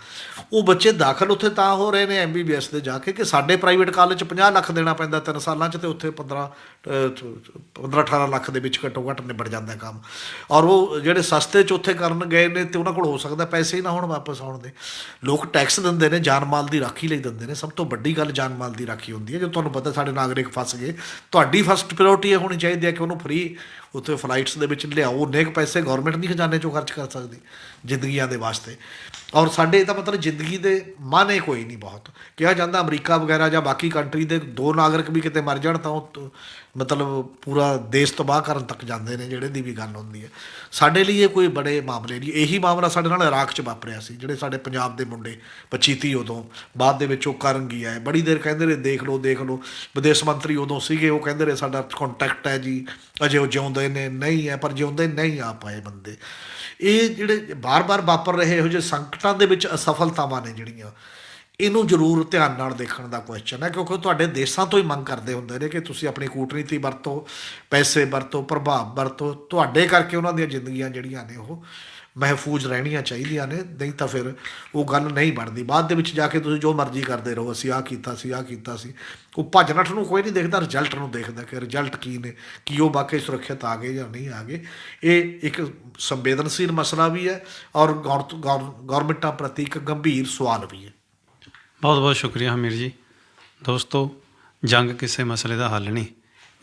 ਉਹ ਬੱਚੇ ਦਾਖਲ ਉੱਥੇ ਤਾਂ ਹੋ ਰਹੇ ਨੇ MBBS ਦੇ ਜਾ ਕੇ, ਕਿ ਸਾਡੇ ਪ੍ਰਾਈਵੇਟ ਕਾਲਜ 'ਚ 50 ਲੱਖ ਦੇਣਾ ਪੈਂਦਾ 3 ਸਾਲਾਂ 'ਚ, ਅਤੇ ਉੱਥੇ 15-18 ਲੱਖ ਦੇ ਵਿੱਚ ਘੱਟੋ ਘੱਟ ਨਿਬੜ ਜਾਂਦਾ ਕੰਮ। ਔਰ ਉਹ ਜਿਹੜੇ ਸਸਤੇ 'ਚ ਉੱਥੇ ਕਰਨ ਗਏ ਨੇ, ਅਤੇ ਉਹਨਾਂ ਕੋਲ ਹੋ ਸਕਦਾ ਪੈਸੇ ਹੀ ਨਾ ਹੋਣ ਵਾਪਸ ਆਉਣ ਦੇ। ਲੋਕ ਟੈਕਸ ਦਿੰਦੇ ਨੇ, ਜਾਨ ਮਾਲ ਦੀ ਰਾਖੀ ਲਈ ਦਿੰਦੇ ਨੇ। ਸਭ ਤੋਂ ਵੱਡੀ ਗੱਲ ਜਾਨ ਮਾਲ ਦੀ ਰਾਖੀ ਹੁੰਦੀ ਹੈ। ਜਦੋਂ ਤੁਹਾਨੂੰ ਪਤਾ ਸਾਡੇ ਨਾਗਰਿਕ ਫਸ ਗਏ, ਤੁਹਾਡੀ ਫਸਟ ਪ੍ਰਾਇਓਰਟੀ ਇਹ ਹੋਣੀ ਚਾਹੀਦੀ ਹੈ ਕਿ ਉਹਨੂੰ ਫ੍ਰੀ ਉੱਥੇ ਫਲਾਈਟਸ ਦੇ ਵਿੱਚ ਲਿਆਓ। ਉਨੇ ਕੁ ਪੈਸੇ ਗੌਰਮੈਂਟ ਨਹੀਂ ਖਜ਼ਾਨੇ 'ਚੋਂ ਖਰਚ ਕਰ ਸਕਦੀ ਜ਼ਿੰਦਗੀਆਂ ਦੇ ਵਾਸਤੇ। ਔਰ ਸਾਡੇ ਇਹਦਾ ਮਤਲਬ ਜ਼ਿੰਦਗੀ ਦੇ ਮਾਨੇ ਕੋਈ ਨਹੀਂ ਬਹੁਤ। ਕਿਹਾ ਜਾਂਦਾ ਅਮਰੀਕਾ ਵਗੈਰਾ ਜਾਂ ਬਾਕੀ ਕੰਟਰੀ ਦੇ 2 ਨਾਗਰਿਕ ਵੀ ਕਿਤੇ ਮਰ ਜਾਣ ਤਾਂ ਉਹ ਮਤਲਬ ਪੂਰਾ ਦੇਸ਼ ਤਬਾਹ ਕਰਨ ਤੱਕ ਜਾਂਦੇ ਨੇ, ਜਿਹੜੇ ਦੀ ਵੀ ਗੱਲ ਹੁੰਦੀ ਹੈ। ਸਾਡੇ ਲਈ ਇਹ ਕੋਈ ਬੜੇ ਮਾਮਲੇ ਨਹੀਂ। ਇਹੀ ਮਾਮਲਾ ਸਾਡੇ ਨਾਲ ਇਰਾਕ 'ਚ ਵਾਪਰਿਆ ਸੀ। ਜਿਹੜੇ ਸਾਡੇ ਪੰਜਾਬ ਦੇ ਮੁੰਡੇ 25-30 ਉਦੋਂ, ਬਾਅਦ ਦੇ ਵਿੱਚ ਉਹ ਕਰਨਗੀ ਆਏ। ਬੜੀ ਦੇਰ ਕਹਿੰਦੇ ਰਹੇ ਦੇਖ ਲਓ ਦੇਖ ਲਓ। ਵਿਦੇਸ਼ ਮੰਤਰੀ ਉਦੋਂ ਸੀਗੇ, ਉਹ ਕਹਿੰਦੇ ਰਹੇ ਸਾਡਾ ਕੰਟੈਕਟ ਹੈ ਜੀ, ਅਜੇ ਉਹ ਜਿਉਂਦੇ ਨੇ। ਨਹੀਂ ਹੈ, ਪਰ ਜਿਉਂਦੇ ਨਹੀਂ ਆ ਪਾਏ ਬੰਦੇ। ਇਹ ਜਿਹੜੇ ਬਾਰ-ਬਾਰ ਵਾਪਰ ਰਹੇ ਇਹੋ ਜਿਹੇ ਸੰਕਟਾਂ ਦੇ ਵਿੱਚ ਅਸਫਲਤਾਵਾਂ ਨੇ ਜਿਹੜੀਆਂ, ਇਹਨੂੰ ਜ਼ਰੂਰ ਧਿਆਨ ਨਾਲ ਦੇਖਣ ਦਾ ਕੁਐਸਚਨ ਹੈ, ਕਿਉਂਕਿ ਤੁਹਾਡੇ ਦੇਸ਼ਾਂ ਤੋਂ ਹੀ ਮੰਗ ਕਰਦੇ ਹੁੰਦੇ ਨੇ ਕਿ ਤੁਸੀਂ ਆਪਣੀ ਕੂਟਨੀਤੀ ਵਰਤੋ, ਪੈਸੇ ਵਰਤੋ, ਪ੍ਰਭਾਵ ਵਰਤੋ। ਤੁਹਾਡੇ ਕਰਕੇ ਉਹਨਾਂ ਦੀਆਂ ਜ਼ਿੰਦਗੀਆਂ ਜਿਹੜੀਆਂ ਨੇ ਉਹ ਮਹਿਫੂਜ਼ ਰਹਿਣੀਆਂ ਚਾਹੀਦੀਆਂ ਨੇ, ਨਹੀਂ ਤਾਂ ਫਿਰ ਉਹ ਗੱਲ ਨਹੀਂ ਬਣਦੀ। ਬਾਅਦ ਦੇ ਵਿੱਚ ਜਾ ਕੇ ਤੁਸੀਂ ਜੋ ਮਰਜ਼ੀ ਕਰਦੇ ਰਹੋ, ਅਸੀਂ ਆਹ ਕੀਤਾ ਸੀ, ਆਹ ਕੀਤਾ ਸੀ। ਉਹ ਭੱਜ ਨੱਠ ਨੂੰ ਕੋਈ ਨਹੀਂ ਦੇਖਦਾ, ਰਿਜ਼ਲਟ ਨੂੰ ਦੇਖਦਾ ਕਿ ਰਿਜ਼ਲਟ ਕੀ ਨੇ, ਕੀ ਉਹ ਵਾਕਈ ਸੁਰੱਖਿਅਤ ਆ ਗਏ ਜਾਂ ਨਹੀਂ ਆ ਗਏ। ਇਹ ਇੱਕ ਸੰਵੇਦਨਸ਼ੀਲ ਮਸਲਾ ਵੀ ਹੈ, ਔਰ ਗੌਰਮੈਂਟਾਂ ਪ੍ਰਤੀ ਇੱਕ ਗੰਭੀਰ ਸਵਾਲ ਵੀ ਹੈ। ਬਹੁਤ ਬਹੁਤ ਸ਼ੁਕਰੀਆ ਹਮੀਰ ਜੀ। ਦੋਸਤੋ, ਜੰਗ ਕਿਸੇ ਮਸਲੇ ਦਾ ਹੱਲ ਨਹੀਂ,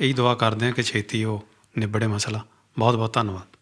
ਇਹੀ ਦੁਆ ਕਰਦੇ ਹਾਂ ਕਿ ਛੇਤੀ ਉਹ ਨਿਬੜੇ ਮਸਲਾ। ਬਹੁਤ ਬਹੁਤ ਧੰਨਵਾਦ।